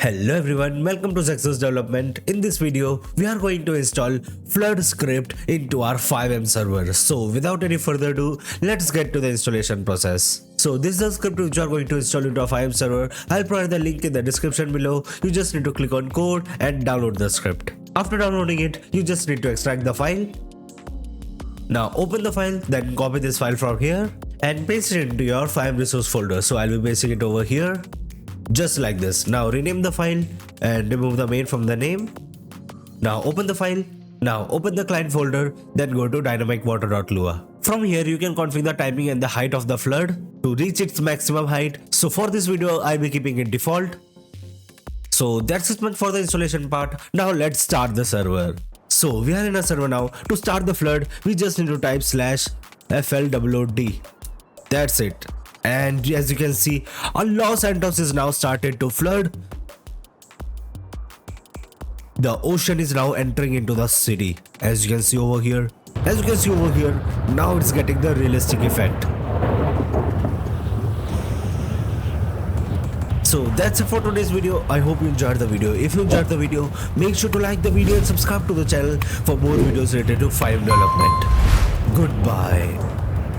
Hello everyone, welcome to Zexus development. In this video, we are going to install flood script into our FiveM server. So without any further ado, let's get to the installation process. So this is the script which you are going to install into our FiveM server. I'll provide the link in the description below. You just need to click on code and download the script. After downloading it, you just need to extract the file. Now open the file, then copy this file from here and paste it into your FiveM resource folder. So I'll be pasting it over here. Just like this. Now rename the file and remove the main from the name. Now open the file. Now open the client folder, then go to dynamic-water.lua. From here you can configure the timing and the height of the flood to reach its maximum height. So for this video I'll be keeping it default. So that's it for the installation part. Now let's start the server. So we are in a server now. To start the flood we just need to type /flwood. That's it. And as you can see, our Los Santos is now started to flood. The ocean is now entering into the city. As you can see over here. Now it's getting the realistic effect. So that's it for today's video. I hope you enjoyed the video. If you enjoyed the video, make sure to like the video and subscribe to the channel for more videos related to FiveM development. Goodbye.